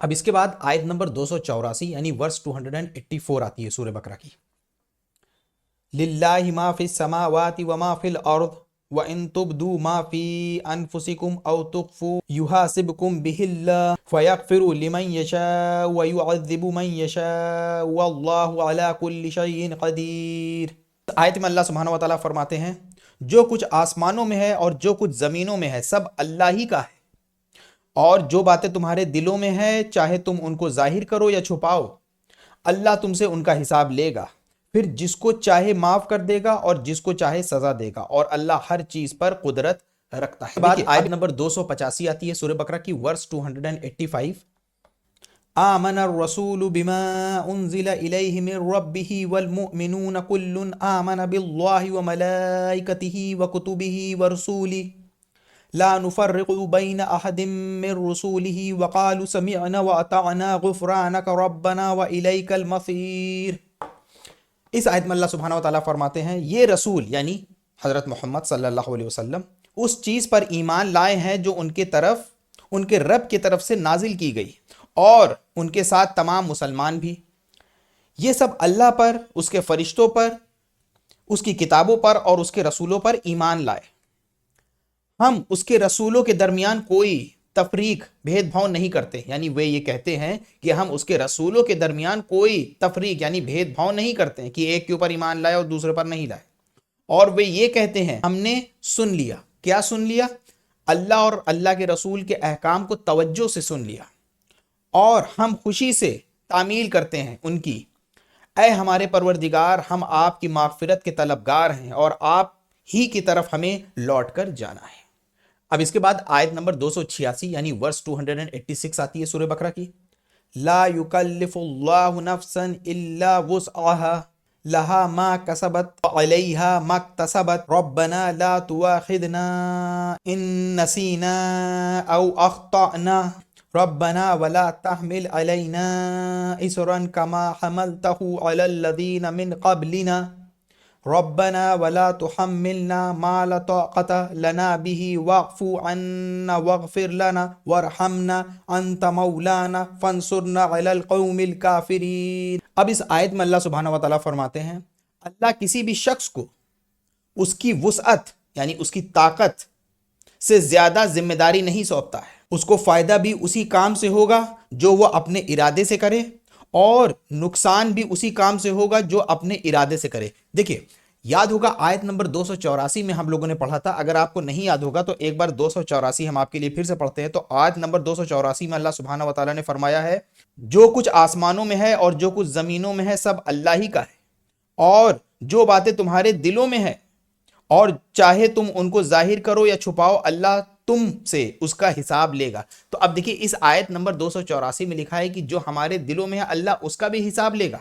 اب اس کے بعد آیت نمبر 284 یعنی ورس 284 آتی ہے سورہ بقرہ کی. للہ ما فی السماوات وما فی الارض وَإِن تُبْدُوا مَا فِي أَنفُسِكُمْ أَوْ تُخْفُوهُ يُحَاسِبْكُم بِهِ اللَّهُ فَيَغْفِرُ لِمَن يَشَاءُ وَيُعَذِّبُ مَن يَشَاءُ وَاللَّهُ عَلَى كُلِّ شَيْءٍ قَدِيرٌ. آیت میں اللہ سبحانہ و تعالیٰ فرماتے ہیں جو کچھ آسمانوں میں ہے اور جو کچھ زمینوں میں ہے سب اللہ ہی کا ہے، اور جو باتیں تمہارے دلوں میں ہے چاہے تم ان کو ظاہر کرو یا چھپاؤ، اللہ تم سے ان کا حساب لے گا، پھر جس کو چاہے معاف کر دے گا اور جس کو چاہے سزا دے گا، اور اللہ ہر چیز پر قدرت رکھتا ہے. بعد آیت نمبر 285 آتی ہے سورہ بقرہ کی ورس 285. آمن الرسول بما انزل الیہ من ربہ والمؤمنون کل آمن باللہ وملائکتہ وکتبہ ورسولہ لا نفرق بین احد من رسولہ وقالوا سمعنا واطعنا غفرانک ربنا والیک المصیر. اس آیت میں اللہ سبحانہ و تعالیٰ فرماتے ہیں یہ رسول یعنی حضرت محمد صلی اللہ علیہ وسلم اس چیز پر ایمان لائے ہیں جو ان کے رب کی طرف سے نازل کی گئی، اور ان کے ساتھ تمام مسلمان بھی. یہ سب اللہ پر، اس کے فرشتوں پر، اس کی کتابوں پر اور اس کے رسولوں پر ایمان لائے. ہم اس کے رسولوں کے درمیان کوئی تفریق بھید بھاؤ نہیں کرتے، یعنی وہ یہ کہتے ہیں کہ ہم اس کے رسولوں کے درمیان کوئی تفریق یعنی بھید بھاؤ نہیں کرتے ہیں کہ ایک کے اوپر ایمان لائے اور دوسرے پر نہیں لائے. اور وہ یہ کہتے ہیں ہم نے سن لیا. کیا سن لیا؟ اللہ اور اللہ کے رسول کے احکام کو توجہ سے سن لیا، اور ہم خوشی سے تعمیل کرتے ہیں ان کی. اے ہمارے پروردگار، ہم آپ کی مغفرت کے طلبگار ہیں اور آپ ہی کی طرف ہمیں لوٹ کر جانا ہے. اب اس کے بعد آیت نمبر 286 یعنی ورس 286 آتی ہے سورہ بقرہ کی. لا یکلف اللہ نفسا الا وسعها لها ما کسبت وعلیها ما اکتسبت ربنا لا تؤاخذنا ان نسینا او اخطأنا ربنا ولا تحمل علینا اصرا كما حملته على الذین من قبلنا ربنا ولا تحملنا ما لا طاقة لنا به واعف عنا واغفر لنا وارحمنا انت مولانا فانصرنا على القوم الكافرین. اب اس آیت میں اللہ سبحانہ و تعالیٰ فرماتے ہیں اللہ کسی بھی شخص کو اس کی وسعت یعنی اس کی طاقت سے زیادہ ذمہ داری نہیں سونپتا ہے. اس کو فائدہ بھی اسی کام سے ہوگا جو وہ اپنے ارادے سے کرے، اور نقصان بھی اسی کام سے ہوگا جو اپنے ارادے سے کرے. دیکھیے یاد ہوگا آیت نمبر 284 میں ہم لوگوں نے پڑھا تھا. اگر آپ کو نہیں یاد ہوگا تو ایک بار 284 ہم آپ کے لیے پھر سے پڑھتے ہیں. تو آیت نمبر 284 میں اللہ سبحانہ و تعالیٰ نے فرمایا ہے جو کچھ آسمانوں میں ہے اور جو کچھ زمینوں میں ہے سب اللہ ہی کا ہے، اور جو باتیں تمہارے دلوں میں ہے اور چاہے تم ان کو ظاہر کرو یا چھپاؤ اللہ تم سے اس کا حساب لے گا. تو اب دیکھیے اس آیت نمبر 284 میں لکھا ہے کہ جو ہمارے دلوں میں ہے اللہ اس کا بھی حساب لے گا.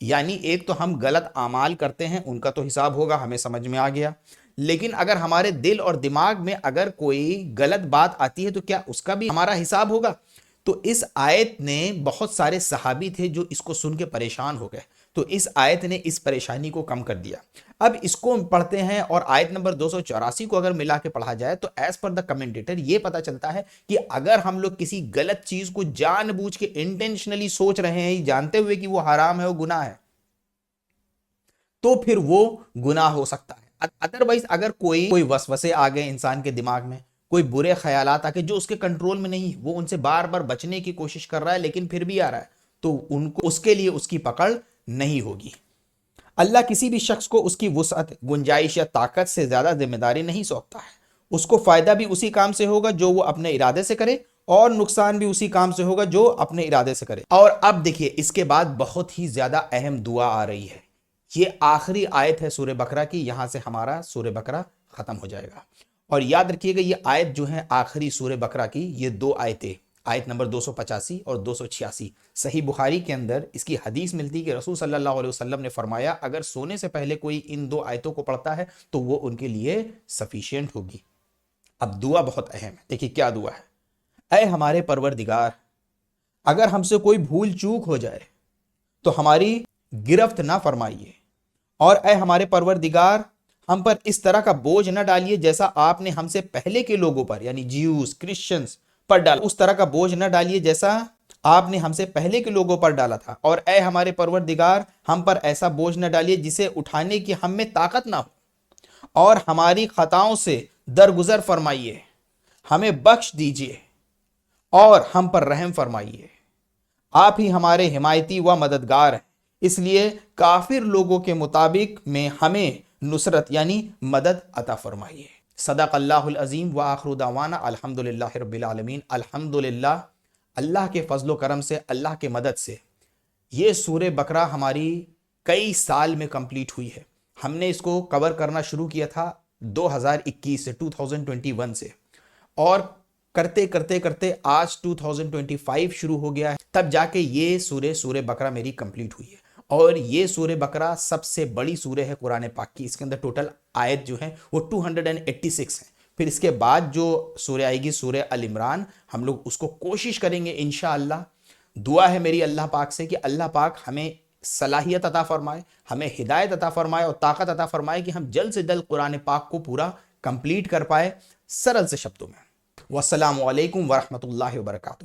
یعنی ایک تو ہم غلط اعمال کرتے ہیں ان کا تو حساب ہوگا، ہمیں سمجھ میں آ گیا. لیکن اگر ہمارے دل اور دماغ میں اگر کوئی غلط بات آتی ہے تو کیا اس کا بھی ہمارا حساب ہوگا؟ تو اس آیت نے بہت سارے صحابی تھے جو اس کو سن کے پریشان ہو گئے، تو اس آیت نے اس پریشانی کو کم کر دیا. اب اس کو پڑھتے ہیں اور آیت نمبر 284 کو اگر ملا کے پڑھا جائے تو ایز پر دا کمنٹیٹر یہ پتا چلتا ہے کہ اگر ہم لوگ کسی غلط چیز کو جان بوجھ کے انٹینشنلی سوچ رہے ہیں جانتے ہوئے کہ وہ حرام ہے، وہ گناہ ہے، تو پھر وہ گناہ ہو سکتا ہے. ادروائز اگر کوئی وسوسے آ گئے انسان کے دماغ میں، کوئی برے خیالات آ کے جو اس کے کنٹرول میں نہیں، وہ ان سے بار بار بچنے کی کوشش کر رہا ہے لیکن پھر بھی آ رہا ہے، تو ان کو اس کے لیے اس کی پکڑ نہیں ہوگی. اللہ کسی بھی شخص کو اس کی وسعت، گنجائش یا طاقت سے زیادہ ذمہ داری نہیں سونپتا ہے. اس کو فائدہ بھی اسی کام سے ہوگا جو وہ اپنے ارادے سے کرے، اور نقصان بھی اسی کام سے ہوگا جو اپنے ارادے سے کرے. اور اب دیکھیے اس کے بعد بہت ہی زیادہ اہم دعا آ رہی ہے. یہ آخری آیت ہے سورہ بقرہ کی، یہاں سے ہمارا سورہ بقرہ ختم ہو جائے گا. اور یاد رکھیے گا یہ آیت جو ہے آخری سورہ بقرہ کی، یہ دو آیتیں آیت نمبر 285 اور 286 صحیح بخاری کے اندر اس کی حدیث ملتی کہ رسول صلی اللہ علیہ وسلم نے فرمایا اگر سونے سے پہلے کوئی ان دو آیتوں کو پڑھتا ہے تو وہ ان کے لیے سفیشینٹ ہوگی. اب دعا بہت اہم ہے، دیکھیے کیا دعا ہے. اے ہمارے پروردگار، اگر ہم سے کوئی بھول چوک ہو جائے تو ہماری گرفت نہ فرمائیے، اور اے ہمارے پروردگار ہم پر اس طرح کا بوجھ نہ ڈالیے جیسا آپ نے ہم سے پہلے کے لوگوں پر یعنی جیوز کرسچنز پر ڈالا. اس طرح کا بوجھ نہ ڈالیے جیسا آپ نے ہم سے پہلے کے لوگوں پر ڈالا تھا، اور اے ہمارے پروردگار ہم پر ایسا بوجھ نہ ڈالیے جسے اٹھانے کی ہم میں طاقت نہ ہو، اور ہماری خطاؤں سے درگزر فرمائیے، ہمیں بخش دیجئے اور ہم پر رحم فرمائیے۔ آپ ہی ہمارے حمایتی و مددگار ہیں، اس لیے کافر لوگوں کے مطابق میں ہمیں نصرت یعنی مدد عطا فرمائیے۔ صدق اللہ العظیم، وآخر دعوانا الحمدللہ رب العالمین۔ الحمدللہ، اللہ کے فضل و کرم سے، اللہ کے مدد سے یہ سورہ بقرہ ہماری کئی سال میں کمپلیٹ ہوئی ہے۔ ہم نے اس کو کور کرنا شروع کیا تھا 2021 سے، 2021 سے، اور کرتے کرتے کرتے آج 2025 شروع ہو گیا ہے، تب جا کے یہ سورہ بقرہ میری کمپلیٹ ہوئی ہے۔ اور یہ سورہ بقرہ سب سے بڑی سورہ ہے قرآن پاک کی، اس کے اندر ٹوٹل آیت جو ہیں وہ 286 ہیں۔ پھر اس کے بعد جو سورہ آئے گی سورہ ال عمران، ہم لوگ اس کو کوشش کریں گے انشاءاللہ۔ دعا ہے میری اللہ پاک سے کہ اللہ پاک ہمیں صلاحیت عطا فرمائے، ہمیں ہدایت عطا فرمائے اور طاقت عطا فرمائے کہ ہم جلد سے جلد قرآن پاک کو پورا کمپلیٹ کر پائے سرل سے شبدوں میں۔ والسلام علیکم ورحمۃ اللہ وبرکاتہ۔